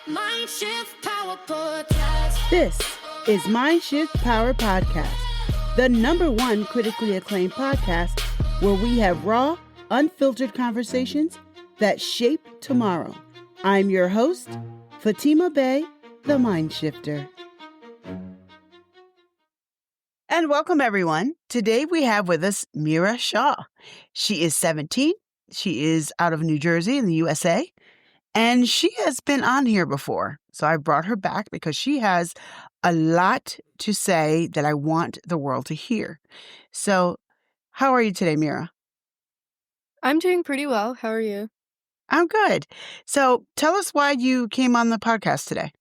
MindShift Power Podcast. This is MindShift Power Podcast, the #1 critically acclaimed podcast where we have raw, unfiltered conversations that shape tomorrow. I'm your host, Fatima Bey, the MindShifter. And welcome, everyone. Today we have with us Meera Shah. She is 17. She is out of New Jersey in the USA. And she has been on here before. So I brought her back because she has a lot to say that I want the world to hear. So how are you today, Meera? I'm doing pretty well. How are you? I'm good. So tell us why you came on the podcast today.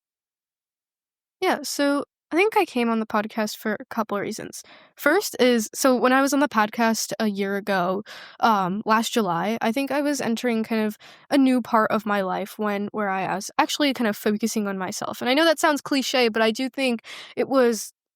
Yeah, so I think I came on the podcast for a couple of reasons. First is, so when I was on the podcast a year ago, last July, I think I was entering kind of a new part of my life where I was actually kind of focusing on myself. And I know that sounds cliche, but I do think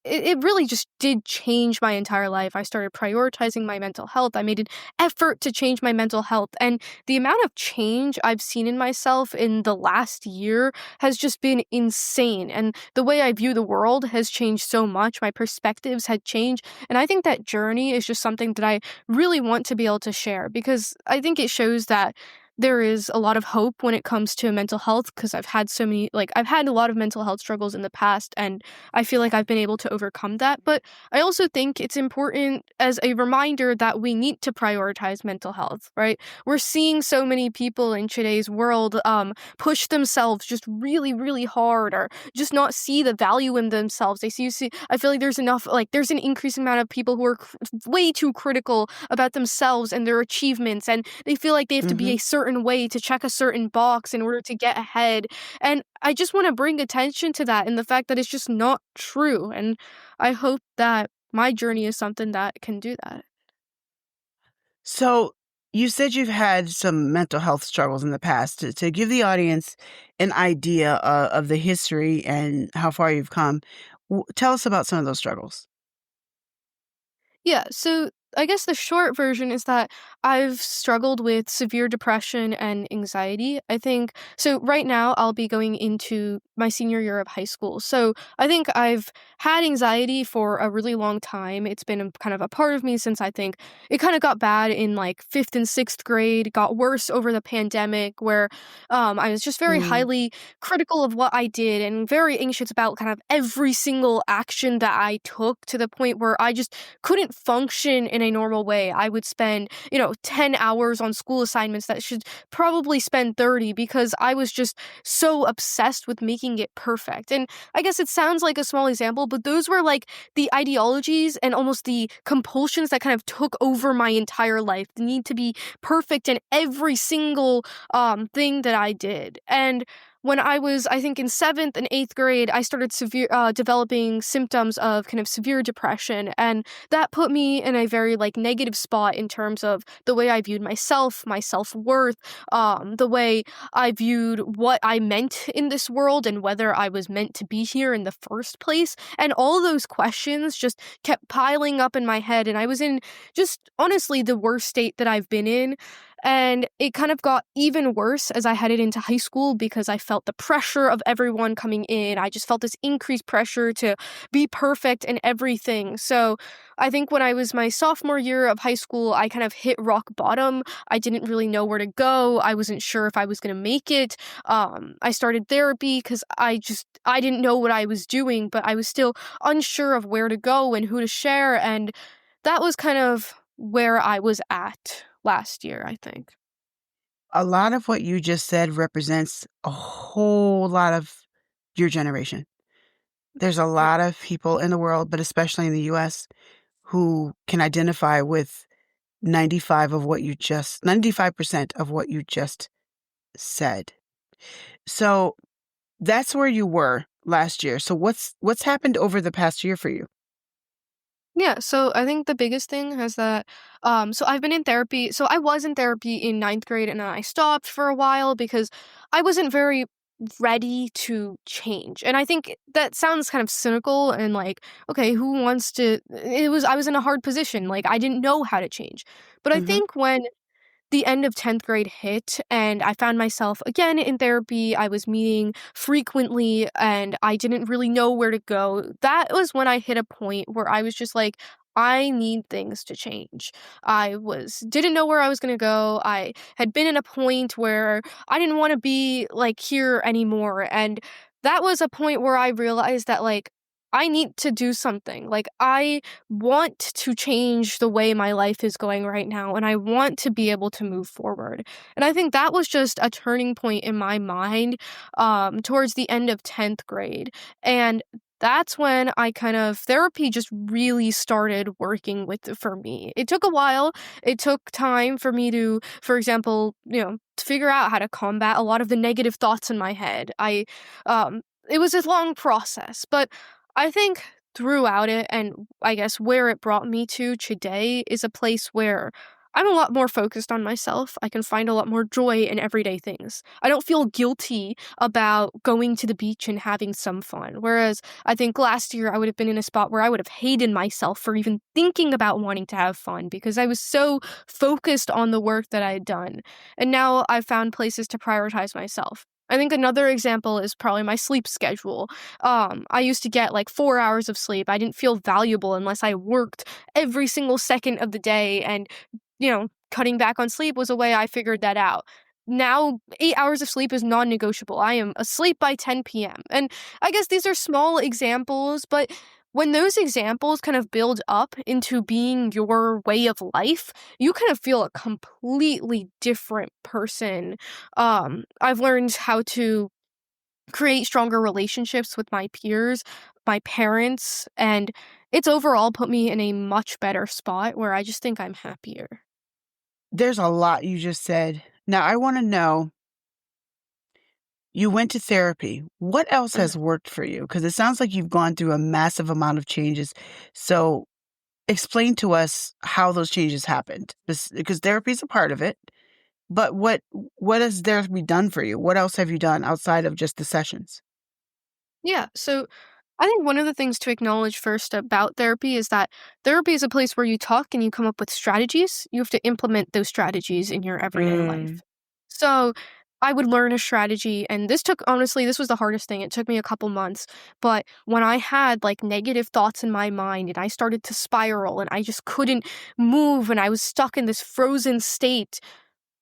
it really just did change my entire life. I started prioritizing my mental health. I made an effort to change my mental health. And the amount of change I've seen in myself in the last year has just been insane. And the way I view the world has changed so much. My perspectives had changed. And I think that journey is just something that I really want to be able to share because I think it shows that there is a lot of hope when it comes to mental health because I've had I've had a lot of mental health struggles in the past and I feel like I've been able to overcome that. But I also think it's important as a reminder that we need to prioritize mental health, right? We're seeing so many people in today's world push themselves just really, really hard or just not see the value in themselves. I feel like there's an increasing amount of people who are way too critical about themselves and their achievements and they feel like they have to be a certain way to check a certain box in order to get ahead. And I just want to bring attention to that and the fact that it's just not true. And I hope that my journey is something that can do that. So you said you've had some mental health struggles in the past. To give the audience an idea of the history and how far you've come, tell us about some of those struggles. Yeah, so I guess the short version is that I've struggled with severe depression and anxiety. I think so. Right now, I'll be going into my senior year of high school. So I think I've had anxiety for a really long time. It's been kind of a part of me since I think it kind of got bad in like 5th and 6th grade, got worse over the pandemic, where I was just very highly critical of what I did and very anxious about kind of every single action that I took to the point where I just couldn't function in a normal way. I would spend, 10 hours on school assignments that should probably spend 30 because I was just so obsessed with making it perfect. And I guess it sounds like a small example, but those were like the ideologies and almost the compulsions that kind of took over my entire life. The need to be perfect in every single thing that I did. And when I was, I think, in 7th and 8th grade, I started developing symptoms of kind of severe depression. And that put me in a very negative spot in terms of the way I viewed myself, my self-worth, the way I viewed what I meant in this world and whether I was meant to be here in the first place. And all those questions just kept piling up in my head. And I was in just honestly the worst state that I've been in. And it kind of got even worse as I headed into high school because I felt the pressure of everyone coming in. I just felt this increased pressure to be perfect in everything. So I think when I was my sophomore year of high school, I kind of hit rock bottom. I didn't really know where to go. I wasn't sure if I was going to make it. I started therapy because I didn't know what I was doing, but I was still unsure of where to go and who to share. And that was kind of where I was at last year, I think. A lot of what you just said represents a whole lot of your generation. There's a lot of people in the world, but especially in the US, who can identify with 95% of what you just said. So that's where you were last year. So what's happened over the past year for you? Yeah, so I think the biggest thing is that, so I've been in therapy. So I was in therapy in 9th grade and then I stopped for a while because I wasn't very ready to change. And I think that sounds kind of cynical and okay, who wants to, I was in a hard position. I didn't know how to change. But I think when the end of 10th grade hit and I found myself again in therapy. I was meeting frequently and I didn't really know where to go. That was when I hit a point where I was just like, I need things to change. Didn't know where I was going to go. I had been in a point where I didn't want to be like here anymore. And that was a point where I realized that like I need to do something. Like, I want to change the way my life is going right now, and I want to be able to move forward. And I think that was just a turning point in my mind towards the end of 10th grade. And that's when therapy just really started working for me. It took a while. It took time for me to, for example, to figure out how to combat a lot of the negative thoughts in my head. It was a long process, but I think throughout it, and I guess where it brought me to today, is a place where I'm a lot more focused on myself. I can find a lot more joy in everyday things. I don't feel guilty about going to the beach and having some fun. Whereas I think last year I would have been in a spot where I would have hated myself for even thinking about wanting to have fun because I was so focused on the work that I had done. And now I've found places to prioritize myself. I think another example is probably my sleep schedule. I used to get like 4 hours of sleep. I didn't feel valuable unless I worked every single second of the day. And, cutting back on sleep was a way I figured that out. Now, 8 hours of sleep is non-negotiable. I am asleep by 10 p.m. And I guess these are small examples, but when those examples kind of build up into being your way of life, you kind of feel a completely different person. I've learned how to create stronger relationships with my peers, my parents, and it's overall put me in a much better spot where I just think I'm happier. There's a lot you just said. Now, I want to know, you went to therapy. What else Mm. has worked for you? Because it sounds like you've gone through a massive amount of changes. So explain to us how those changes happened. Because therapy is a part of it. But what has therapy done for you? What else have you done outside of just the sessions? Yeah, so I think one of the things to acknowledge first about therapy is that therapy is a place where you talk and you come up with strategies. You have to implement those strategies in your everyday Mm. life. So I would learn a strategy, and honestly, this was the hardest thing. It took me a couple months. But when I had like negative thoughts in my mind and I started to spiral and I just couldn't move and I was stuck in this frozen state,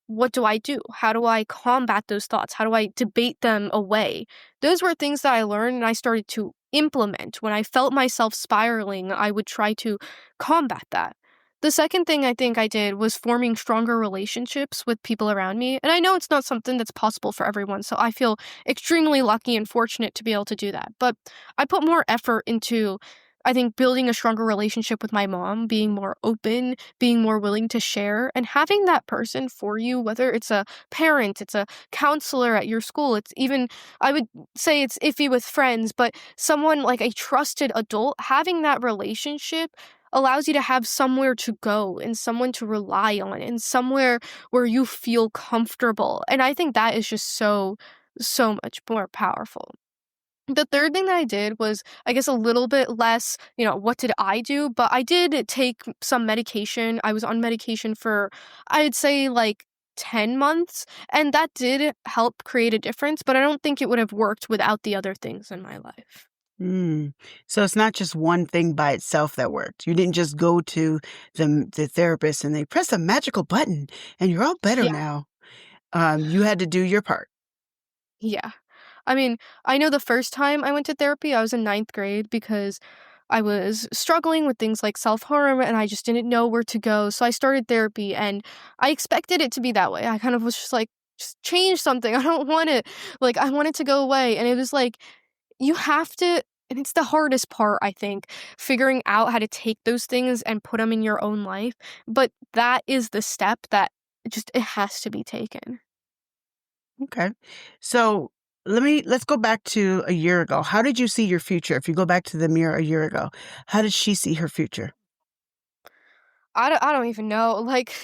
what do I do? How do I combat those thoughts? How do I debate them away? Those were things that I learned and I started to implement. When I felt myself spiraling, I would try to combat that. The second thing I think I did was forming stronger relationships with people around me. And I know it's not something that's possible for everyone, so I feel extremely lucky and fortunate to be able to do that. But I put more effort into, I think, building a stronger relationship with my mom, being more open, being more willing to share, and having that person for you, whether it's a parent, it's a counselor at your school, it's even, I would say it's iffy with friends, but someone like a trusted adult, having that relationship allows you to have somewhere to go and someone to rely on and somewhere where you feel comfortable. And I think that is just so much more powerful. The third thing that I did was, I guess, a little bit less, what did I do? But I did take some medication. I was on medication for, I'd say, like 10 months, and that did help create a difference, but I don't think it would have worked without the other things in my life. Mm. So it's not just one thing by itself that worked. You didn't just go to the therapist and they press a magical button and you're all better Yeah. now. You had to do your part. Yeah. I mean, I know the first time I went to therapy, I was in ninth grade because I was struggling with things like self harm and I just didn't know where to go. So I started therapy and I expected it to be that way. I kind of was just like, just change something. I don't want it. Like, I want it to go away. And it was like, you have to, and it's the hardest part, I think, figuring out how to take those things and put them in your own life. But that is the step that it has to be taken. Okay. So let's go back to a year ago. How did you see your future? If you go back to the mirror a year ago, how did she see her future? I don't even know. Like,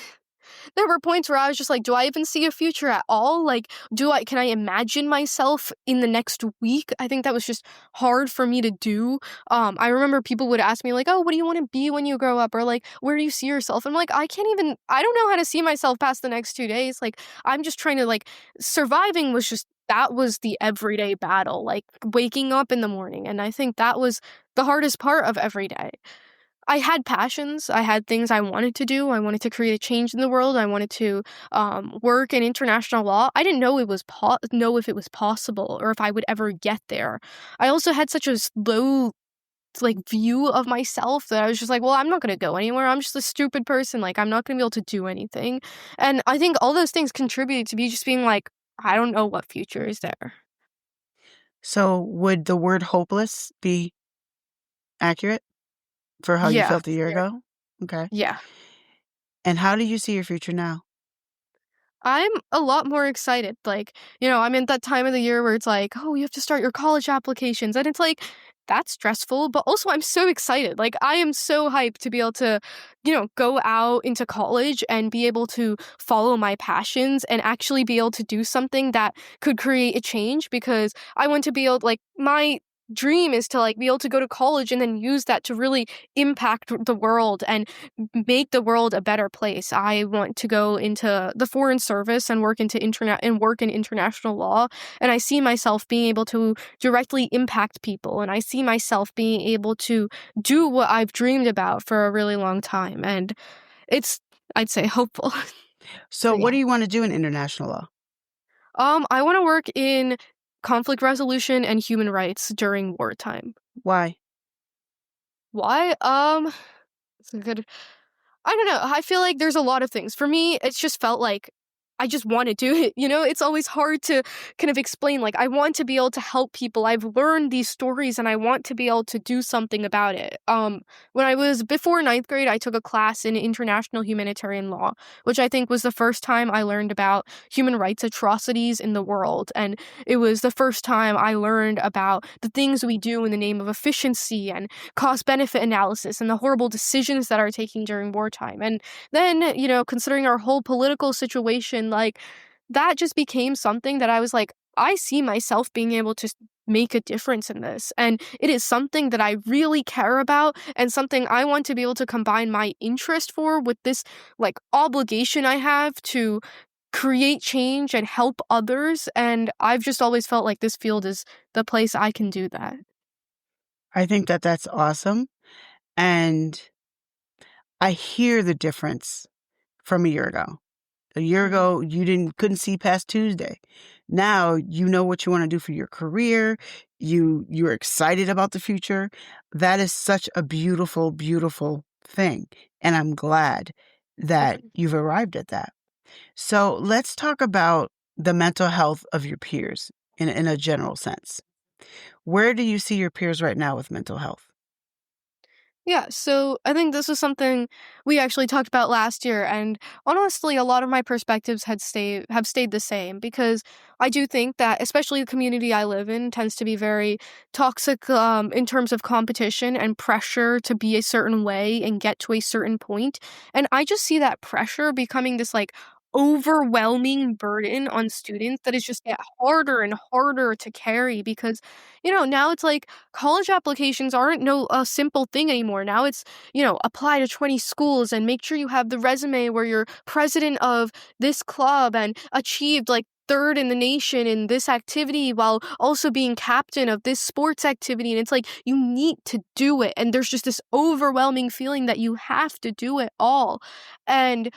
there were points where I was just like, do I even see a future at all? Like, can I imagine myself in the next week? I think that was just hard for me to do. I remember people would ask me like, oh, what do you want to be when you grow up? Or like, where do you see yourself? I'm like, I don't know how to see myself past the next 2 days. Like, I'm just trying to like, surviving was just, that was the everyday battle, like waking up in the morning. And I think that was the hardest part of every day. I had passions. I had things I wanted to do. I wanted to create a change in the world. I wanted to work in international law. I didn't know know if it was possible or if I would ever get there. I also had such a low like view of myself that I was just like, well, I'm not going to go anywhere. I'm just a stupid person. Like, I'm not going to be able to do anything. And I think all those things contributed to me just being like, I don't know what future is there. So would the word hopeless be accurate for how you Yeah. felt a year ago? Okay. Yeah. And how do you see your future now? I'm a lot more excited. Like, I'm in that time of the year where it's like, oh, you have to start your college applications. And it's like, that's stressful, but also I'm so excited. Like, I am so hyped to be able to, go out into college and be able to follow my passions and actually be able to do something that could create a change, because I want to be able, like, my dream is to like be able to go to college and then use that to really impact the world and make the world a better place. I want to go into the foreign service and work into work in international law, and I see myself being able to directly impact people, and I see myself being able to do what I've dreamed about for a really long time, and it's, I'd say, hopeful. So So what yeah. do you want to do in international law? I want to work in conflict resolution and human rights during wartime. Why? Why? It's a good, I don't know. I feel like there's a lot of things. For me, it's just felt like I just want to do it. It's always hard to kind of explain. Like, I want to be able to help people. I've learned these stories and I want to be able to do something about it. When I was before ninth grade, I took a class in international humanitarian law, which I think was the first time I learned about human rights atrocities in the world. And it was the first time I learned about the things we do in the name of efficiency and cost benefit analysis and the horrible decisions that are taken during wartime. And then, considering our whole political situation, like, that just became something that I was like, I see myself being able to make a difference in this. And it is something that I really care about and something I want to be able to combine my interest for with this, like, obligation I have to create change and help others. And I've just always felt like this field is the place I can do that. I think that that's awesome. And I hear the difference from a year ago. A year Mhm. ago, you couldn't see past Tuesday. Now you know what you want to do for your career. You're excited about the future. That is such a beautiful, beautiful thing. And I'm glad that you've arrived at that. So let's talk about the mental health of your peers in a general sense. Where do you see your peers right now with mental health? Yeah, so I think this was something we actually talked about last year, and honestly, a lot of my perspectives have stayed the same, because I do think that especially the community I live in tends to be very toxic in terms of competition and pressure to be a certain way and get to a certain point, and I just see that pressure becoming this like overwhelming burden on students that is just get harder and harder to carry, because now it's like college applications aren't no a simple thing anymore. Now it's, apply to 20 schools and make sure you have the resume where you're president of this club and achieved like third in the nation in this activity while also being captain of this sports activity. And it's like, you need to do it. And there's just this overwhelming feeling that you have to do it all. And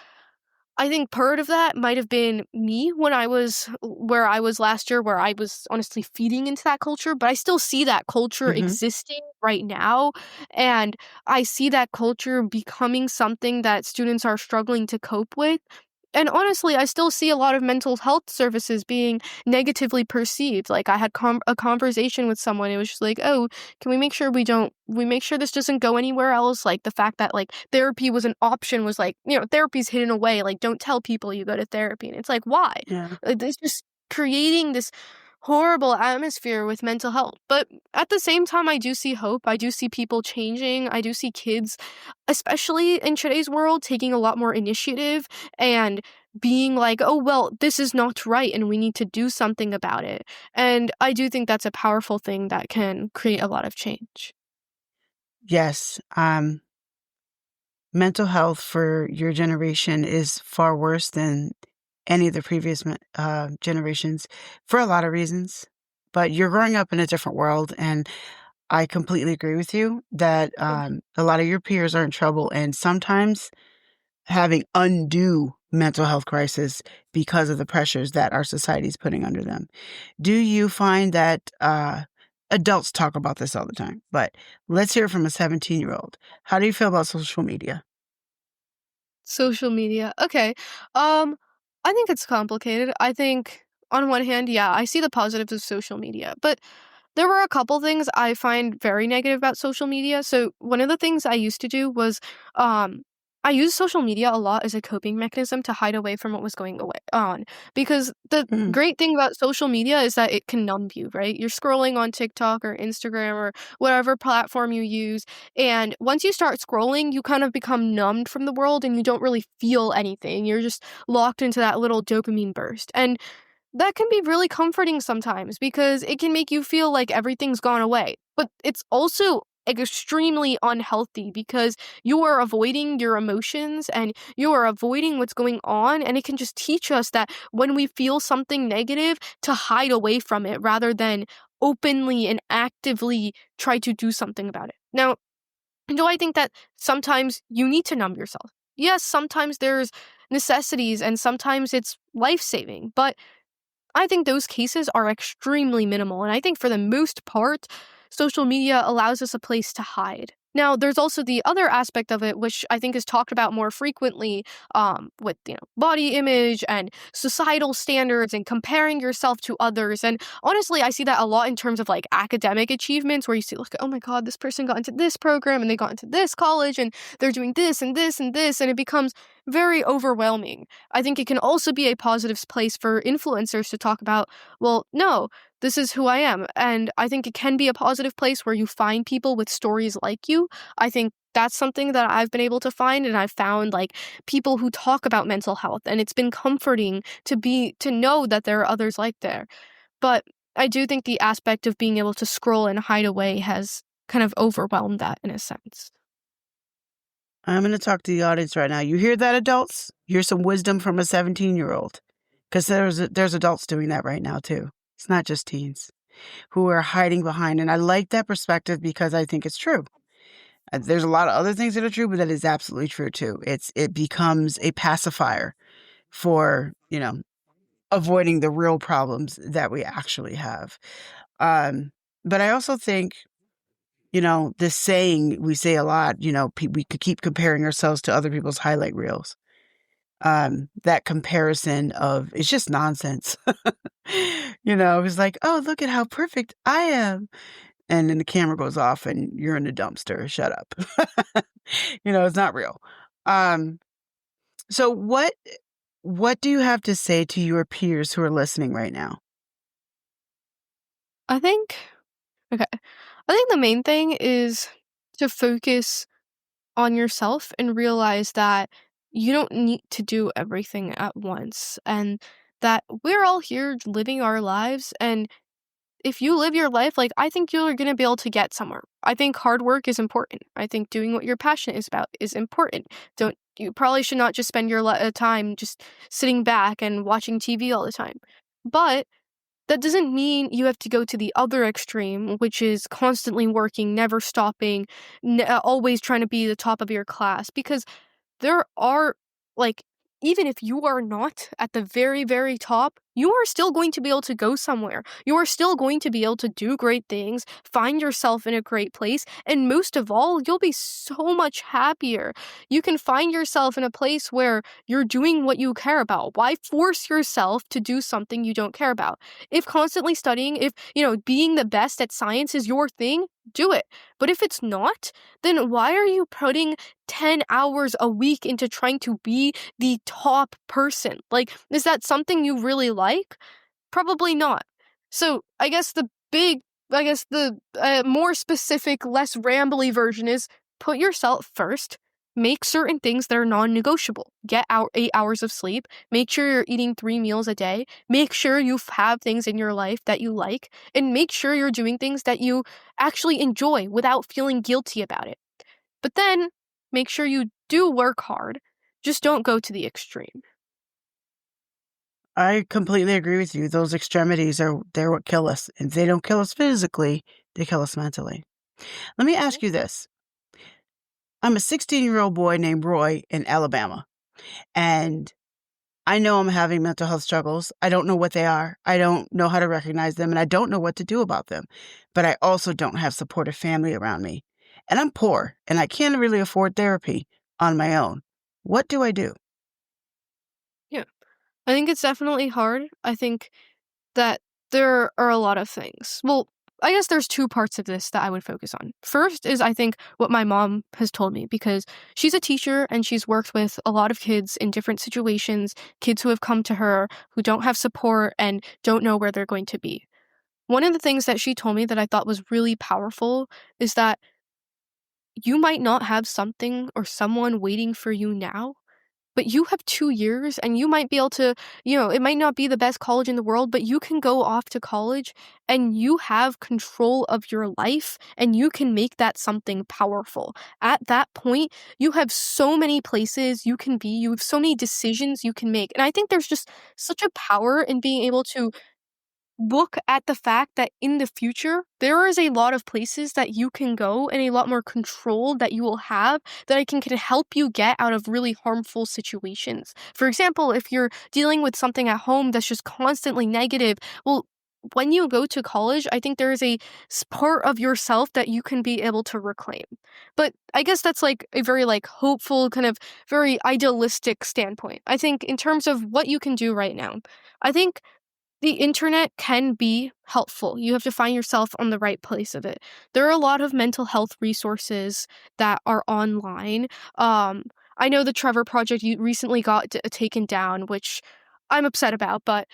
I think part of that might have been me when I was where I was last year, where I was honestly feeding into that culture, but I still see that culture Hmm. existing right now. And I see that culture becoming something that students are struggling to cope with. And honestly, I still see a lot of mental health services being negatively perceived. Like, I had a conversation with someone. It was just like, oh, can we make sure this doesn't go anywhere else? Like, the fact that like therapy was an option was like, therapy's hidden away. Like, don't tell people you go to therapy. And it's like, why? Yeah. Like, it's just creating this horrible atmosphere with mental health. But at the same time, I do see hope. I do see people changing. I do see kids, especially in today's world, taking a lot more initiative and being like, oh, well, this is not right and we need to do something about it. And I do think that's a powerful thing that can create a lot of change. Yes. Mental health for your generation is far worse than any of the previous generations for a lot of reasons. But you're growing up in a different world, and I completely agree with you that a lot of your peers are in trouble, and sometimes having undue mental health crisis because of the pressures that our society is putting under them. Do you find that adults talk about this all the time? But let's hear it from a 17-year-old. How do you feel about social media? Social media. Okay. I think it's complicated. I think on one hand, yeah, I see the positives of social media, but there were a couple things I find very negative about social media. So one of the things I used to do was um I used social media a lot as a coping mechanism to hide away from what was going on. Because the Mhm. great thing about social media is that it can numb you, right? You're scrolling on TikTok or Instagram or whatever platform you use, and once you start scrolling, you kind of become numbed from the world and you don't really feel anything. You're just locked into that little dopamine burst. And that can be really comforting sometimes because it can make you feel like everything's gone away. But it's also extremely unhealthy because you are avoiding your emotions and you are avoiding what's going on. And it can just teach us that when we feel something negative, to hide away from it rather than openly and actively try to do something about it. Now, do I think that sometimes you need to numb yourself? Yes, sometimes there's necessities and sometimes it's life saving, but I think those cases are extremely minimal, and I think for the most part, social media allows us a place to hide. Now, there's also the other aspect of it, which I think is talked about more frequently, with body image and societal standards and comparing yourself to others. And honestly, I see that a lot in terms of like academic achievements, where you see, like, oh my God, this person got into this program and they got into this college and they're doing this and this and this, and it becomes very overwhelming. I think it can also be a positive place for influencers to talk about, well, no, this is who I am. And I think it can be a positive place where you find people with stories like you. I think that's something that I've been able to find, and I've found like people who talk about mental health, and it's been comforting to know that there are others like there. But I do think the aspect of being able to scroll and hide away has kind of overwhelmed that in a sense. I'm going to talk to the audience right now. You hear that, adults? Here's some wisdom from a 17-year-old. Because there's adults doing that right now, too. It's not just teens who are hiding behind. And I like that perspective because I think it's true. There's a lot of other things that are true, but that is absolutely true, too. It becomes a pacifier for, avoiding the real problems that we actually have. But I also think, this saying we say a lot, we could keep comparing ourselves to other people's highlight reels. That comparison of it's just nonsense. It's like, oh, look at how perfect I am. And then the camera goes off and you're in a dumpster. Shut up. It's not real. So what do you have to say to your peers who are listening right now? I think, okay, I think the main thing is to focus on yourself and realize that you don't need to do everything at once, and that we're all here living our lives. And if you live your life, like, I think you're going to be able to get somewhere. I think hard work is important. I think doing what you're passionate is about is important. You probably should not just spend your time just sitting back and watching TV all the time. But that doesn't mean you have to go to the other extreme, which is constantly working, never stopping, always trying to be the top of your class. Because there are, like, even if you are not at the very, very top, you are still going to be able to go somewhere. You are still going to be able to do great things, find yourself in a great place, and most of all, you'll be so much happier. You can find yourself in a place where you're doing what you care about. Why force yourself to do something you don't care about? If constantly studying, if, being the best at science is your thing, do it. But if it's not, then why are you putting 10 hours a week into trying to be the top person? Like, is that something you really like? Probably not. So I guess the more specific, less rambly version is put yourself first. Make certain things that are non-negotiable. Get out 8 hours of sleep. Make sure you're eating 3 meals a day. Make sure you have things in your life that you like. And make sure you're doing things that you actually enjoy without feeling guilty about it. But then make sure you do work hard. Just don't go to the extreme. I completely agree with you. Those extremities they're what kill us. And they don't kill us physically, they kill us mentally. Let me ask you this. I'm a 16-year-old boy named Roy in Alabama, and I know I'm having mental health struggles. I don't know what they are. I don't know how to recognize them, and I don't know what to do about them. But I also don't have supportive family around me. And I'm poor, and I can't really afford therapy on my own. What do I do? Yeah. I think it's definitely hard. I think that there are a lot of things. Well, I guess there's two parts of this that I would focus on. First is, I think, what my mom has told me, because she's a teacher and she's worked with a lot of kids in different situations, kids who have come to her who don't have support and don't know where they're going to be. One of the things that she told me that I thought was really powerful is that you might not have something or someone waiting for you now, but you have 2 years and you might be able to, it might not be the best college in the world, but you can go off to college and you have control of your life and you can make that something powerful. At that point, you have so many places you can be, you have so many decisions you can make. And I think there's just such a power in being able to look at the fact that in the future, there is a lot of places that you can go and a lot more control that you will have that can help you get out of really harmful situations. For example, if you're dealing with something at home that's just constantly negative, well, when you go to college, I think there is a part of yourself that you can be able to reclaim. But I guess that's like a very like hopeful, kind of very idealistic standpoint. I think in terms of what you can do right now, I think the internet can be helpful. You have to find yourself on the right place of it. There are a lot of mental health resources that are online. I know the Trevor Project you recently got taken down, which I'm upset about, but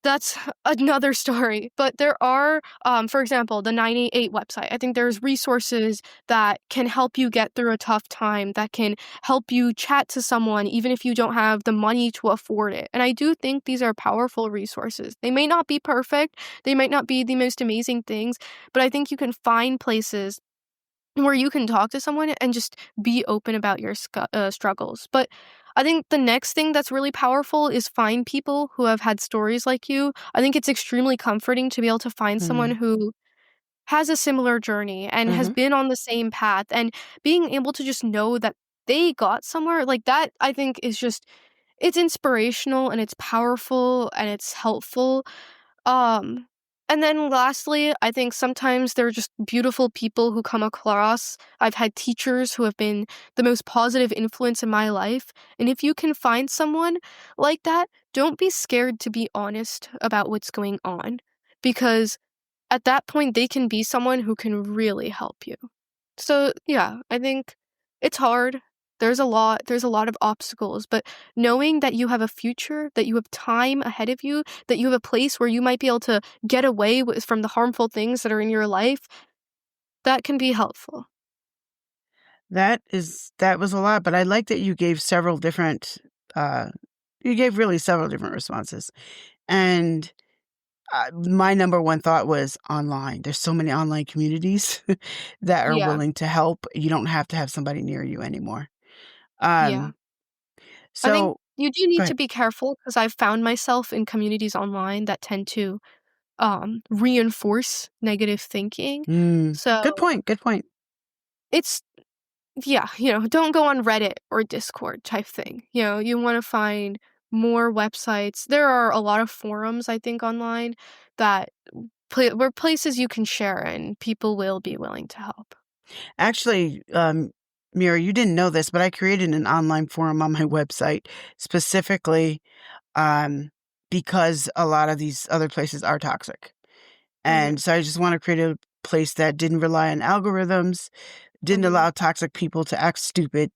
that's another story. But there are, for example, the 988 website. I think there's resources that can help you get through a tough time, that can help you chat to someone, even if you don't have the money to afford it. And I do think these are powerful resources. They may not be perfect, they might not be the most amazing things, but I think you can find places where you can talk to someone and just be open about your struggles. But I think the next thing that's really powerful is find people who have had stories like you. I think it's extremely comforting to be able to find someone Mm-hmm. who has a similar journey and has Mm-hmm. been on the same path, and being able to just know that they got somewhere like that, I think is just, it's inspirational and it's powerful and it's helpful. Um, and then lastly, I think sometimes there are just beautiful people who come across. I've had teachers who have been the most positive influence in my life. And if you can find someone like that, don't be scared to be honest about what's going on, because at that point, they can be someone who can really help you. So, yeah, I think it's hard. There's a lot of obstacles, but knowing that you have a future, that you have time ahead of you, that you have a place where you might be able to get away from the harmful things that are in your life, that can be helpful. That was a lot, but I like that you gave several different uh you gave really several different responses. And my number one thought was online. There's so many online communities that are Yeah, willing to help. You don't have to have somebody near you anymore. yeah. Um, I think so you do go need to ahead. be careful because I've found myself in communities online that tend to reinforce negative thinking. So Good point. Good point. it's yeah, don't go on Reddit or Discord type thing. You want to find more websites. There are a lot of forums, I think, online that where places you can share and people will be willing to help. Actually, Meera, you didn't know this, but I created an online forum on my website specifically um, because a lot of these other places are toxic. Mhm. And so I just want to create a place that didn't rely on algorithms, didn't Mhm. allow toxic people to act stupid,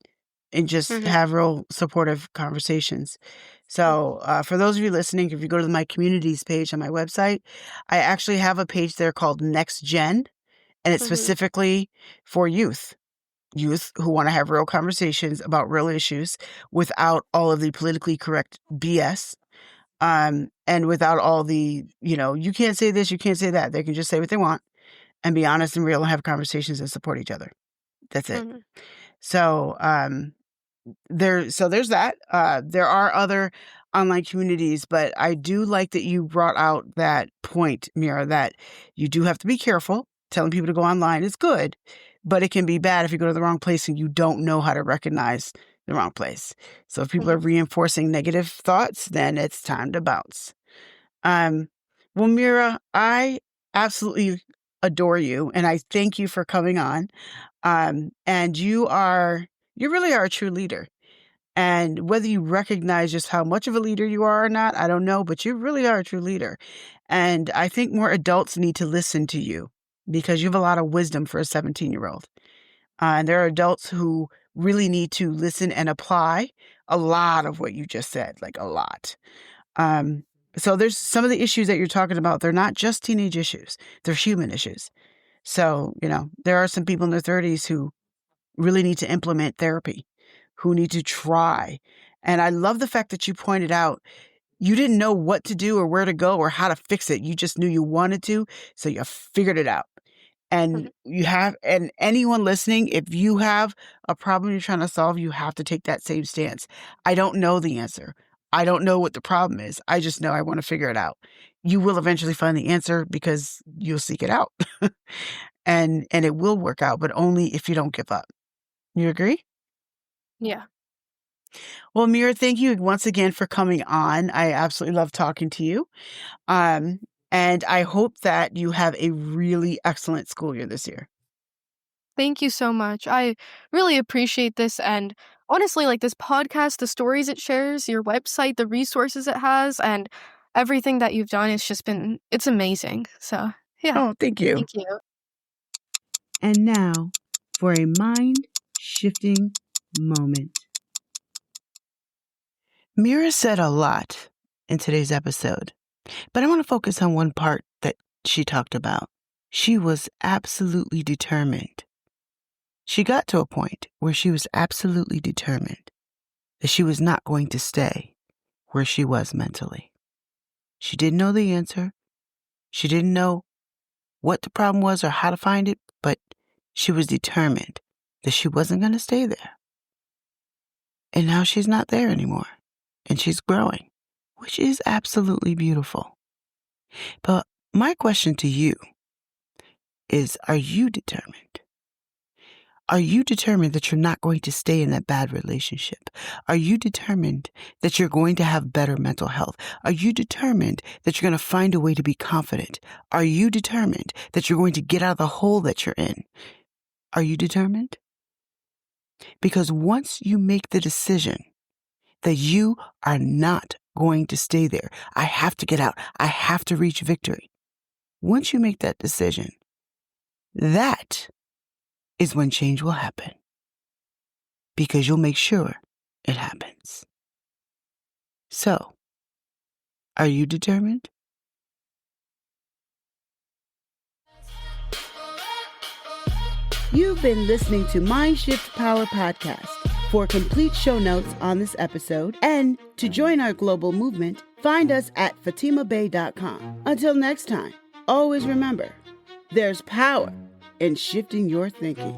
and just Mhm. have real supportive conversations. So for those of you listening, if you go to my communities page on my website, I actually have a page there called Next Gen, and it's specifically for youth who want to have real conversations about real issues without all of the politically correct BS. And without all the, you can't say this, you can't say that. They can just say what they want and be honest and real and have conversations and support each other. That's it. So, there's that. There are other online communities, but I do like that you brought out that point, Meera, that you do have to be careful. Telling people to go online is good, but it can be bad if you go to the wrong place and you don't know how to recognize the wrong place. So if people are reinforcing negative thoughts, then it's time to bounce. Well, Meera, I absolutely adore you, and I thank you for coming on. And you really are a true leader. And whether you recognize just how much of a leader you are or not, I don't know, but you really are a true leader. And I think more adults need to listen to you because you have a lot of wisdom for a 17-year-old. And there are adults who really need to listen and apply a lot of what you just said, like a lot. So there's some of the issues that you're talking about. They're not just teenage issues. They're human issues. So, there are some people in their 30s who really need to implement therapy, who need to try. And I love the fact that you pointed out you didn't know what to do or where to go or how to fix it. You just knew you wanted to, so you figured it out. And and anyone listening, if you have a problem you're trying to solve, you have to take that same stance. I don't know the answer. I don't know what the problem is. I just know I want to figure it out. You will eventually find the answer because you'll seek it out. and it will work out, but only if you don't give up. You agree? Yeah. Well, Meera, thank you once again for coming on. I absolutely love talking to you. And I hope that you have a really excellent school year this year. Thank you so much. I really appreciate this. And honestly, like this podcast, the stories it shares, your website, the resources it has, and everything that you've done, it's amazing. So, yeah. Oh, thank you. Thank you. And now for a mind-shifting moment. Meera said a lot in today's episode, but I want to focus on one part that she talked about. She was absolutely determined. She got to a point where she was absolutely determined that she was not going to stay where she was mentally. She didn't know the answer. She didn't know what the problem was or how to find it, but she was determined that she wasn't going to stay there. And now she's not there anymore, and she's growing, which is absolutely beautiful. But my question to you is, are you determined? Are you determined that you're not going to stay in that bad relationship? Are you determined that you're going to have better mental health? Are you determined that you're going to find a way to be confident? Are you determined that you're going to get out of the hole that you're in? Are you determined? Because once you make the decision that you are not going to stay there, I have to get out, I have to reach victory. Once you make that decision, that is when change will happen. Because you'll make sure it happens. So, are you determined? You've been listening to MindShift Power Podcast. For complete show notes on this episode and to join our global movement, find us at fatimabay.com. Until next time, always remember, there's power in shifting your thinking.